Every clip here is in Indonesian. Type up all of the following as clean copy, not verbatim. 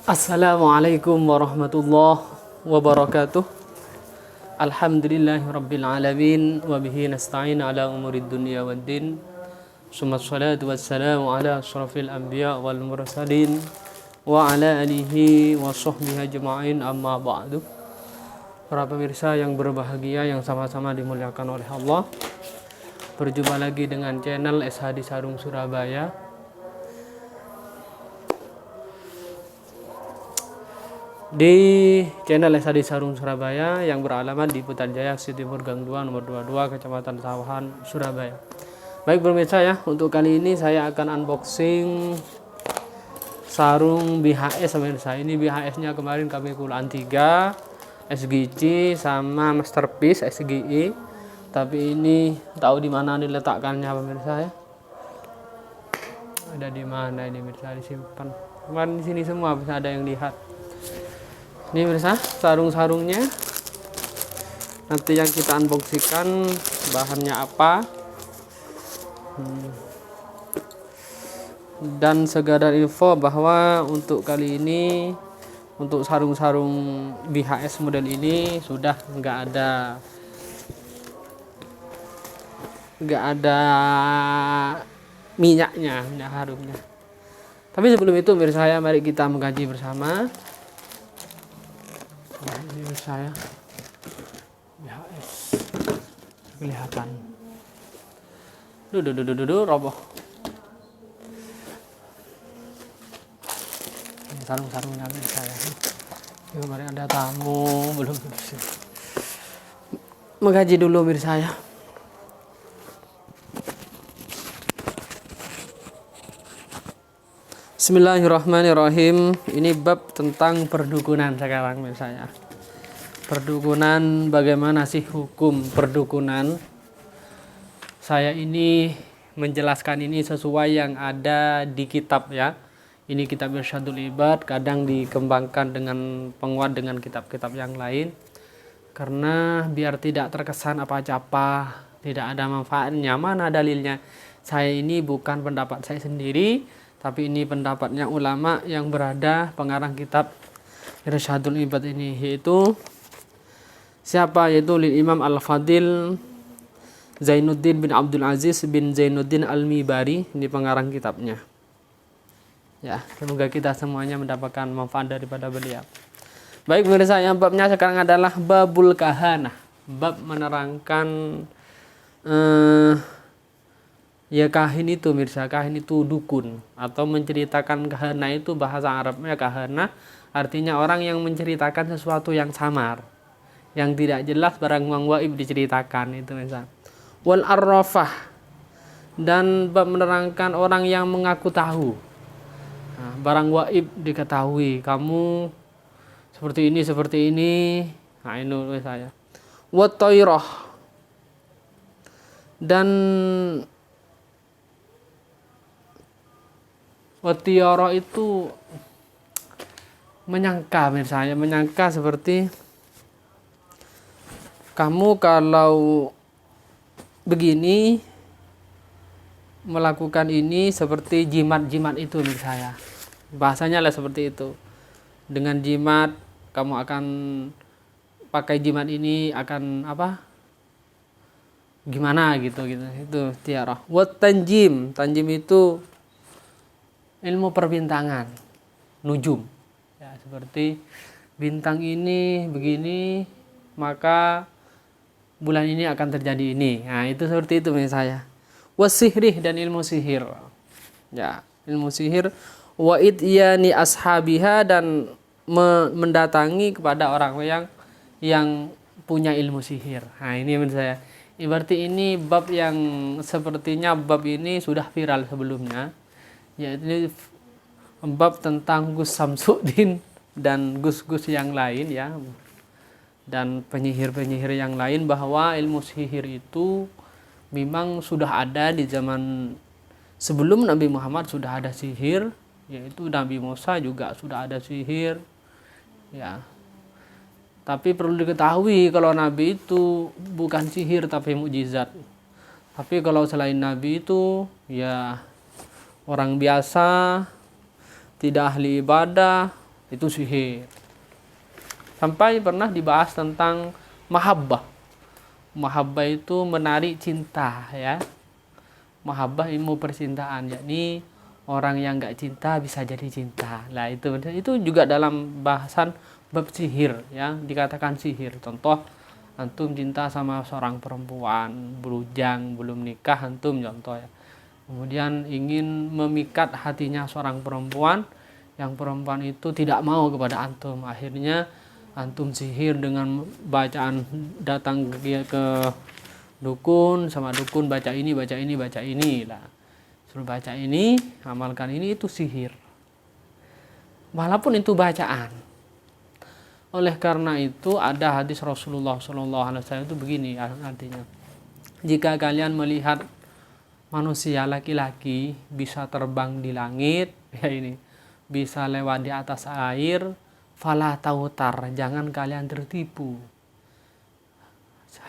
Assalamualaikum warahmatullahi wabarakatuh. Alhamdulillahirabbil alamin wa bihi nasta'in ala umurid dunya waddin. Summa shalatu wassalamu ala asyrafil anbiya wal mursalin wa ala alihi wa sahbihi ajma'in, amma ba'du. Para pemirsa yang berbahagia yang sama-sama dimuliakan oleh Allah, berjumpa lagi dengan channel SHD Sarung Surabaya. Di channel SHD Sarung Surabaya yang beralamat di Putrajaya Timur Gang 2 nomor 22 Kecamatan Sawahan, Surabaya. Baik pemirsa ya, untuk kali ini saya akan unboxing sarung BHS pemirsa. Ini BHS-nya kemarin kami kulaan 3 SGC sama Masterpiece SGI. Tapi ini tahu di mana diletakkannya pemirsa ya. Ada di mana ini pemirsa, disimpan. Kemarin di sini semua bisa ada yang lihat. Ini pemirsa sarung-sarungnya. Nanti yang kita unboxingkan bahannya apa. Dan sekedar info bahwa untuk kali ini untuk sarung-sarung BHS model ini sudah nggak ada minyaknya, minyak harumnya. Tapi sebelum itu pemirsa saya, mari kita mengkaji bersama. Nah, ini saya BHS kelihatan. Duh, roboh. Ini sarung-sarungnya saya. Kemarin ada tamu belum bersih. Mengkaji dulu saya. Bismillahirrahmanirrahim. Ini bab tentang perdukunan sekarang misalnya. Perdukunan, bagaimana sih hukum perdukunan? Saya ini menjelaskan ini sesuai yang ada di kitab ya. Ini kitab Irsyadul Ibad, kadang dikembangkan dengan penguat dengan kitab-kitab yang lain. Karena biar tidak terkesan apa-apa, tidak ada manfaatnya. Mana dalilnya? Saya ini bukan pendapat saya sendiri, tapi ini pendapatnya ulama yang berada pengarang kitab Irsyadul Ibad ini, yaitu siapa? Yaitu Imam Al-Fadil Zainuddin bin Abdul Aziz bin Zainuddin Al-Mibari, ini pengarang kitabnya. Ya, semoga kita semuanya mendapatkan manfaat daripada beliau. Baik pemirsa, yang babnya sekarang adalah babul kahanah, bab menerangkan ya kahin itu mirsa, kahin itu dukun atau menceritakan. Kahana itu bahasa Arabnya kahana, artinya orang yang menceritakan sesuatu yang samar, yang tidak jelas, barang waib diceritakan itu misal. Wal arrafah, dan bab menerangkan orang yang mengaku tahu. Nah, barang waib diketahui, kamu seperti ini. Nah, ini saya. Wat tairah, dan watiara itu menyangka misalnya, menyangka seperti kamu kalau begini melakukan ini seperti jimat-jimat itu misalnya. Bahasanya lah seperti itu. Dengan jimat kamu akan pakai jimat ini akan apa? Gimana gitu. Itu tiara. Wat tanjim, tanjim itu ilmu perbintangan, nujum ya, seperti bintang ini begini maka bulan ini akan terjadi ini. Nah, itu seperti itu misalnya. Wasihrih, dan ilmu sihir ya, ilmu sihir. Wa idyani ashabiha, dan mendatangi kepada orang yang punya ilmu sihir. Nah, ini menurut saya berarti ini bab yang sepertinya bab ini sudah viral sebelumnya, yaitu bab tentang Gus Samsuddin dan gus-gus yang lain ya, dan penyihir-penyihir yang lain, bahwa ilmu sihir itu memang sudah ada di zaman sebelum Nabi Muhammad. Sudah ada sihir, yaitu Nabi Musa juga sudah ada sihir ya. Tapi perlu diketahui kalau Nabi itu bukan sihir tapi mukjizat. Tapi kalau selain Nabi itu ya orang biasa, tidak ahli ibadah, Itu sihir. Sampai pernah dibahas tentang mahabbah. Mahabbah itu menarik cinta, ya. Mahabbah ilmu percintaan, yakni orang yang nggak cinta bisa jadi cinta. Nah, itu juga dalam bahasan bab sihir, ya, dikatakan sihir. Contoh, antum cinta sama seorang perempuan, berujang, belum nikah antum, contoh ya. Kemudian ingin memikat hatinya seorang perempuan, yang perempuan itu tidak mau kepada antum. Akhirnya antum sihir dengan bacaan, datang ke dukun, sama dukun baca ini, baca ini, baca ini lah. Suruh baca ini, amalkan ini, itu sihir. Walaupun itu bacaan. Oleh karena itu ada hadis Rasulullah SAW itu begini artinya. Jika kalian melihat manusia laki-laki bisa terbang di langit, ya ini, bisa lewat di atas air, fala tautar, jangan kalian tertipu.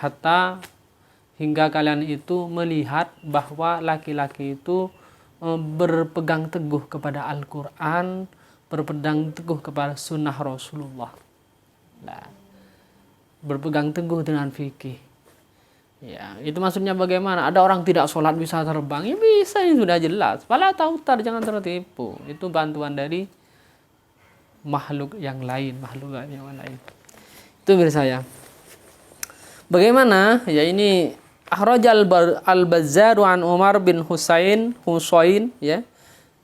Hatta hingga kalian itu melihat bahwa laki-laki itu berpegang teguh kepada Al-Quran, berpegang teguh kepada sunnah Rasulullah. Nah, berpegang teguh dengan fikih. Ya, itu maksudnya bagaimana? Ada orang tidak sholat bisa terbang, ya bisa, ini sudah jelas. Fala tautar, jangan tertipu. Itu bantuan dari makhluk yang lain, Itu menurut saya. Bagaimana? Ya ini akhrajal al-Bazzaru an Umar bin Husain, ya.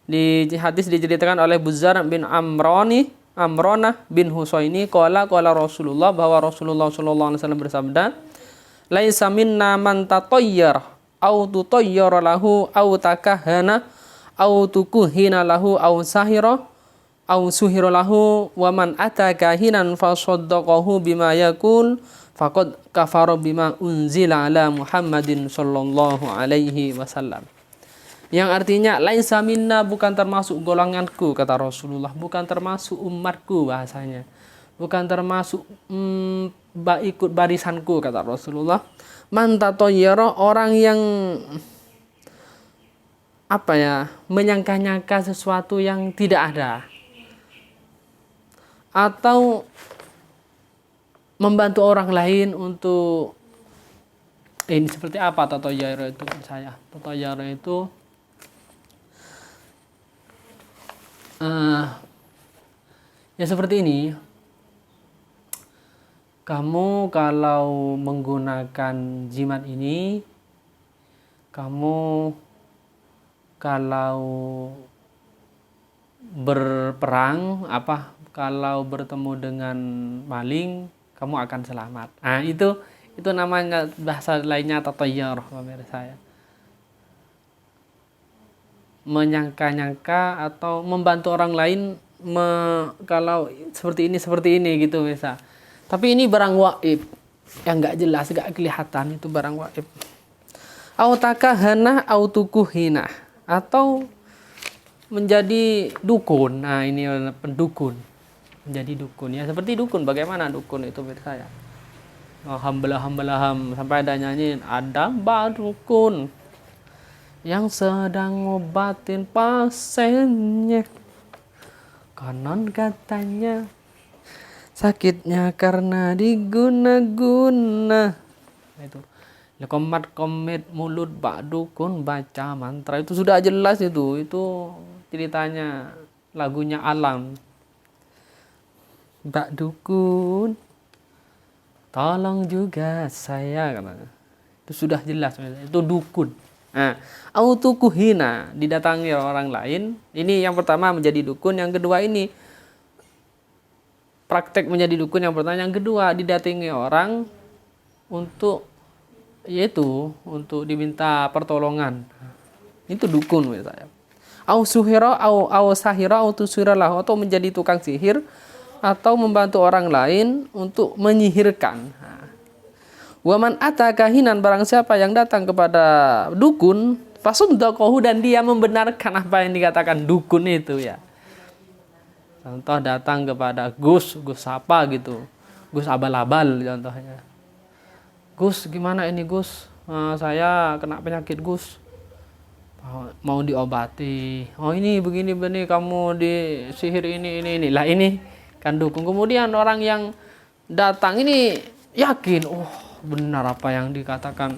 Di hadis diceritakan oleh Buzzar bin Amronah bin Husaini qala Rasulullah, bahwa Rasulullah sallallahu alaihi wasallam bersabda, laisa minna man tatayyara au tutayyara lahu au takahana au tukuhina lahu au sahira au suhira lahu wa man ataka hinan fa saddaqahu bima yakul faqad kafara bima unzila ala Muhammadin sallallahu alaihi wasallam. Yang artinya laisa minna, bukan termasuk golonganku, kata Rasulullah, bukan termasuk umatku bahasanya. Bukan termasuk ikut barisanku, kata Rasulullah. Man tatayyara, orang yang menyangka-nyangka sesuatu yang tidak ada, atau membantu orang lain untuk ini seperti apa tatayyara itu saya. Tatayyara itu ya seperti ini. Kamu kalau menggunakan jimat ini, kamu kalau berperang, kalau bertemu dengan maling, kamu akan selamat. Nah, itu namanya bahasa lainnya tatayyur, pemirsa ya. Menyangka-nyangka atau membantu orang lain kalau seperti ini gitu misal. Tapi ini barang waib yang nggak jelas, nggak kelihatan, itu barang waib. Au takahana au tukuhina, atau menjadi dukun. Nah, ini pendukun. Menjadi dukun ya, seperti dukun. Bagaimana dukun itu menurut saya? Hambalah sampai ada nyanyiin, ada dukun yang sedang ngobatin pasiennya, konon katanya sakitnya karena diguna-guna. Itu komat mulut bak dukun baca mantra, itu sudah jelas itu ceritanya lagunya Alam. Bak dukun tolong juga saya, katanya. Itu sudah jelas, itu dukun. Nah, autukuhina, didatangi orang lain. Ini yang pertama menjadi dukun, yang kedua ini praktek menjadi dukun yang pertama, yang kedua didatangi orang untuk diminta pertolongan. Itu dukun menurut saya. Au suhira au sahira au tusiralah, atau menjadi tukang sihir atau membantu orang lain untuk menyihirkan. Waman atakahinan, barang siapa yang datang kepada dukun, fasundaqahu, dan dia membenarkan apa yang dikatakan dukun itu ya. Contoh datang kepada Gus apa gitu, Gus abal-abal contohnya. Gus, gimana ini Gus? Saya kena penyakit Gus. mau diobati, oh ini begini kamu disihir ini lah, ini kan dukung. Kemudian orang yang datang ini yakin, oh benar apa yang dikatakan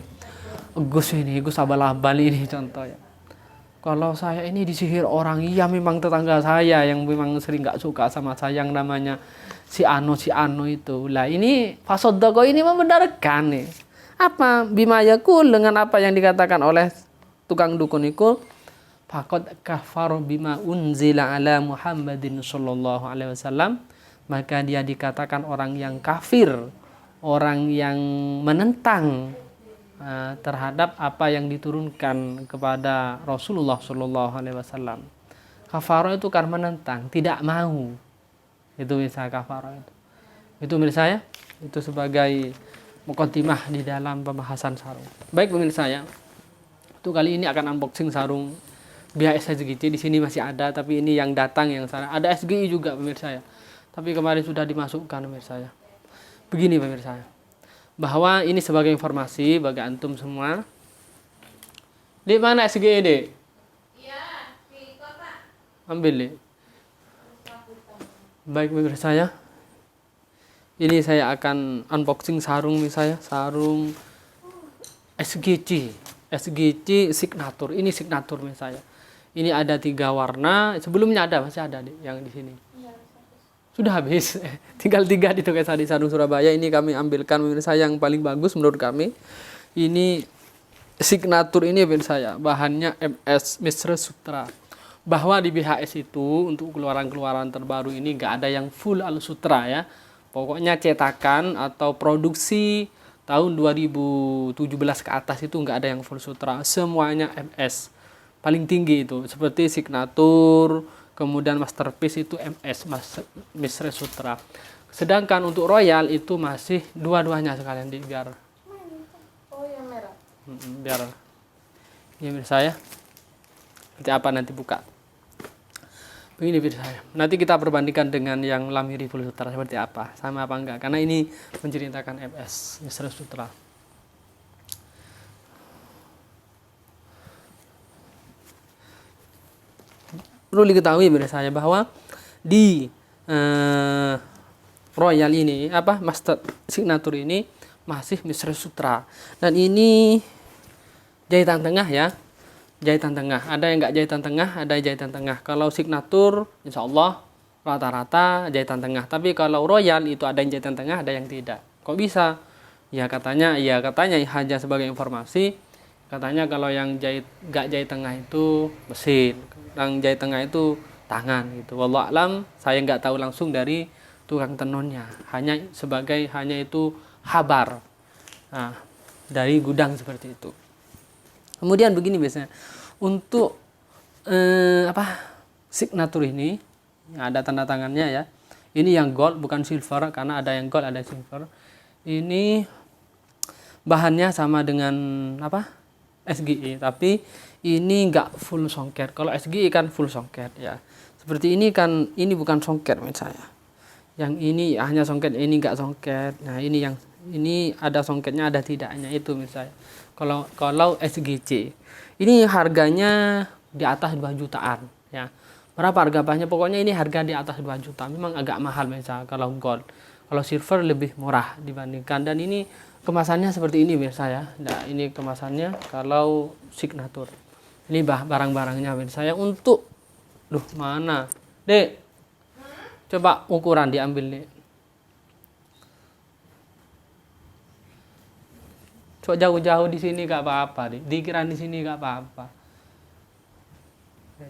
Gus abal-abal ini contohnya. Kalau saya ini disihir orang, iya memang tetangga saya yang memang sering gak suka sama saya yang namanya si Ano itu. Lah ini fasodoko ini membenarkan nih. Apa bima yakul dengan apa yang dikatakan oleh tukang dukun itu, faqad kafaro bima unzila ala Muhammadin sallallahu alaihi wasallam, maka dia dikatakan orang yang kafir, orang yang menentang terhadap apa yang diturunkan kepada Rasulullah sallallahu alaihi wasallam. Kafaro itu kan menentang, tidak mau. Itu bisa kafaro itu. Itu menurut saya itu sebagai muqaddimah di dalam pembahasan sarung. Baik pemirsa ya. Itu kali ini akan unboxing sarung BHS SGC. Di sini masih ada, tapi ini yang datang yang sana. Ada SGI juga pemirsa ya. Tapi kemarin sudah dimasukkan pemirsa ya. Begini pemirsa ya, bahwa ini sebagai informasi bagi antum semua. Di mana SGI, Dek? Iya, di kota. Ambil, Dek. Baik pemirsa ya. Ini saya akan unboxing sarung misalnya, sarung SGC signature. Ini signature misalnya. Ini ada 3 warna. Sebelumnya ada, masih ada yang di sini. Sudah habis. Tinggal 3 di Tokyo Sari Sarung Surabaya. Ini kami ambilkan pemirsa yang paling bagus menurut kami. Ini signature ini pemirsa ya. Bahannya MS Misra Sutra. Bahwa di BHS itu untuk keluaran-keluaran terbaru ini enggak ada yang full al sutra ya. Pokoknya cetakan atau produksi tahun 2017 ke atas itu enggak ada yang full sutra. Semuanya MS. Paling tinggi itu. Seperti signature, kemudian masterpiece itu MS, Misra Sutra. Sedangkan untuk Royal itu masih dua-duanya sekalian biar. Oh yang merah. Biar. Ini menurut saya. Nanti apa nanti buka. Begini menurut saya. Nanti kita perbandingkan dengan yang Lamiri full sutra seperti apa, sama apa enggak. Karena ini menceritakan MS, Misra Sutra. Perlu diketahui menurut saya bahwa di Royal ini master signature ini masih Misra Sutra, dan ini jahitan tengah ya, jahitan tengah. Ada yang enggak jahitan tengah, ada jahitan tengah. Kalau signature insya Allah rata-rata jahitan tengah, tapi kalau Royal itu ada yang jahitan tengah, ada yang tidak. Kok bisa? Ya katanya hanya sebagai informasi. Katanya kalau yang enggak jahit tengah itu mesin, yang jahit tengah itu tangan gitu. Wallahu alam, saya enggak tahu langsung dari tukang tenunnya. Hanya itu kabar. Nah, dari gudang seperti itu. Kemudian begini biasanya. Untuk signature ini ada tanda tangannya ya. Ini yang gold bukan silver, karena ada yang gold ada silver. Ini bahannya sama dengan SGI, tapi ini enggak full songket. Kalau SGI kan full songket ya. Seperti ini kan, ini bukan songket misalnya. Yang ini hanya songket, ini enggak songket. Nah, ini ada songketnya, ada tidaknya itu misalnya. Kalau SGC ini harganya di atas 2 jutaan ya. Berapa harga bahannya? Pokoknya ini harga di atas 2 juta. Memang agak mahal misalnya kalau gold. Kalau silver lebih murah dibandingkan, dan ini kemasannya seperti ini biasa ya. Nah, ini kemasannya kalau signature. Ini barang-barangnya biasa ya. Untuk mana? Dek. Coba ukuran diambil, Dek. Coba jauh-jauh di sini enggak apa-apa, Dek. Dikira di sini enggak apa-apa.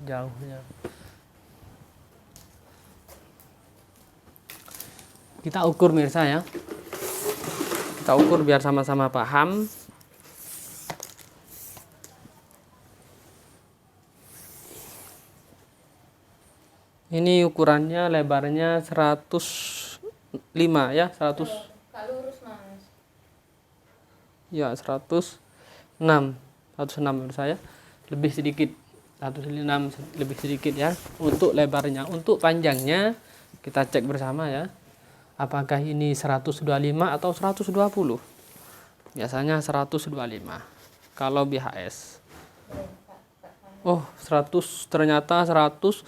Jauhnya. Kita ukur mirsa ya. Kita ukur biar sama-sama paham. Ini ukurannya, lebarnya 105 ya, 100. Enggak lurus, Mas. Ya, 106 menurut saya. Lebih sedikit. 106 lebih sedikit ya untuk lebarnya. Untuk panjangnya kita cek bersama ya. Apakah ini 125 atau 120? Biasanya 125 kalau BHS. Oh, 100 ternyata 120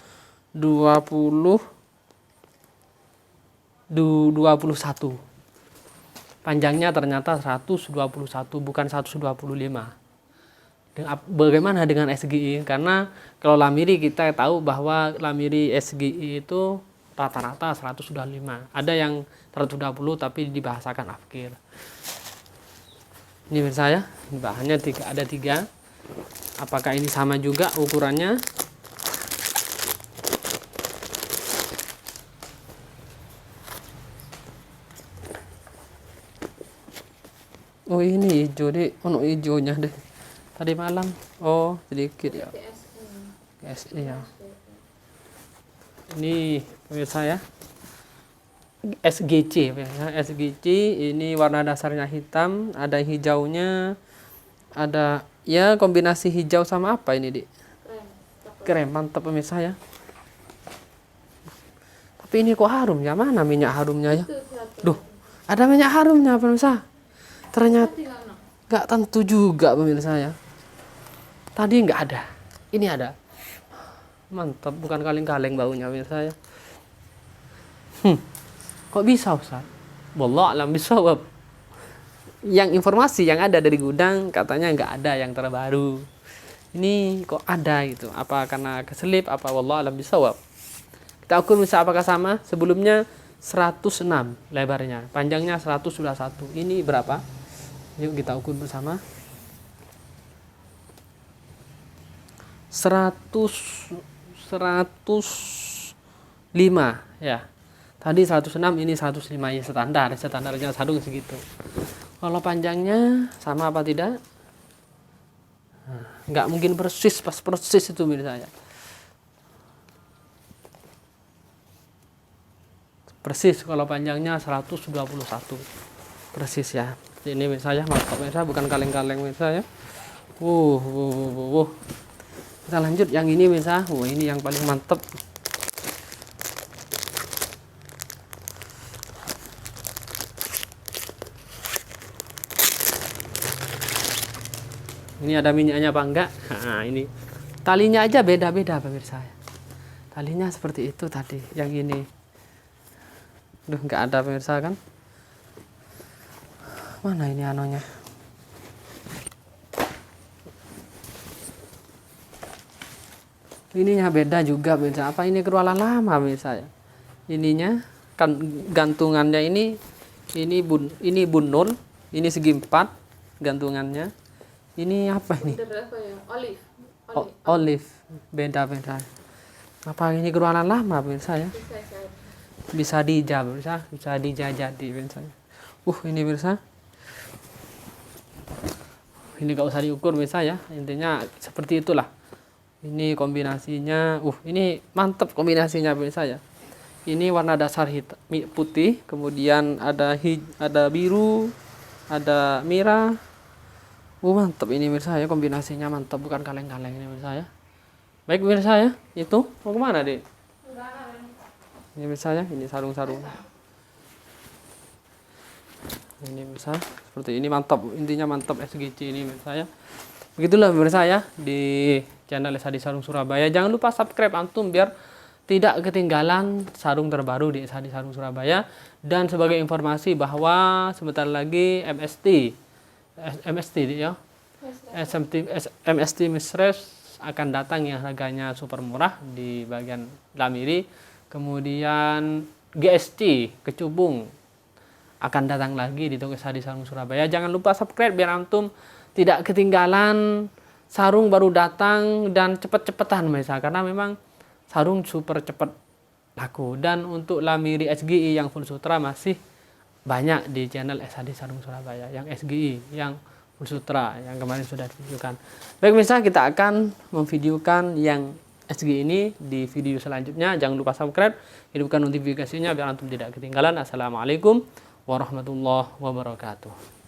21. Panjangnya ternyata 121 bukan 125. Bagaimana dengan SGI? Karena kalau Lamiri kita tahu bahwa Lamiri SGI itu rata-rata 125. Ada yang 120 tapi dibahasakan afkir. Ini saya, bahannya ada 3. Apakah ini sama juga ukurannya? Oh ini hijau deh, hijaunya deh. Tadi malam, oh sedikit ya. SE ya. Ini pemirsa ya. SGC, SGC ini warna dasarnya hitam, ada hijaunya, ada ya kombinasi hijau sama apa ini, Dik? Krem, mantap pemirsa ya. Tapi ini kok harum ya? Mana minyak harumnya ya? Duh, ada minyak harumnya pemirsa. Ternyata nggak tentu juga pemirsa ya. Tadi nggak ada, ini ada. Mantap, bukan kaleng-kaleng baunya pemirsa ya. Kok bisa Ustaz? Wallah alam bisawab. Yang informasi yang ada dari gudang katanya nggak ada yang terbaru. Ini kok ada gitu? Apa karena keselip? Apa wallah alam bisawab? Kita ukur bisa apakah sama? Sebelumnya 106 lebarnya, panjangnya 121. Ini berapa? Yuk kita ukur bersama. 105 ya. Tadi 106, ini 105 ya, standarnya sarung segitu. Kalau panjangnya sama apa tidak? Nggak mungkin persis pas persis itu menurut saya. Persis kalau panjangnya 121. Persis ya. Ini misalnya mantap misalnya, bukan kaleng-kaleng misalnya. Kita lanjut yang ini misalnya. Ini yang paling mantap. Ini ada minyaknya apa enggak? Nah, ini talinya aja beda-beda pemirsa. Talinya seperti itu tadi. Yang ini, duh nggak ada pemirsa kan? Mana ini anonya? Ininya beda juga pemirsa. Apa ini kerualan lama pemirsa ya? Ininya kan gantungannya ini bunul, ini segi 4 gantungannya. Ini apa ini? Olive. Beda-beda. Apa ini kerualan lama pemirsa ya? Bisa dijajah pemirsa, bisa dijajah di pemirsa. Ini pemirsa. Ini gak usah diukur pemirsa ya. Intinya seperti itulah. Ini kombinasinya. Ini mantap kombinasinya pemirsa ya. Ini warna dasar hitam, putih, kemudian ada biru, ada merah. Mantap ini pemirsa ya, kombinasinya mantap, bukan kaleng-kaleng ini pemirsa ya. Baik pemirsa ya, itu mau kemana Dek? Ini pemirsa ya, ini sarung-sarung. Ini pemirsa, seperti ini mantap, intinya mantap SGC ini pemirsa ya. Begitulah pemirsa ya di channel Sadi Sarung Surabaya. Jangan lupa subscribe antum biar tidak ketinggalan sarung terbaru di Sadi Sarung Surabaya. Dan sebagai informasi bahwa sebentar lagi MST ya. MST Misres akan datang yang harganya super murah di bagian Lamiri. Kemudian GST Kecubung akan datang lagi di toko Sadi Sarung Surabaya. Jangan lupa subscribe biar antum tidak ketinggalan sarung baru datang dan cepet-cepetan misalnya, karena memang sarung super cepat laku. Dan untuk Lamiri SGI yang full sutra masih banyak di channel Sadi Sarung Surabaya. Yang SGI, yang full sutra yang kemarin sudah divideokan. Baik misalnya kita akan memvideokan yang SGI ini di video selanjutnya. Jangan lupa subscribe, hidupkan notifikasinya biar antum tidak ketinggalan. Assalamualaikum warahmatullahi wabarakatuh.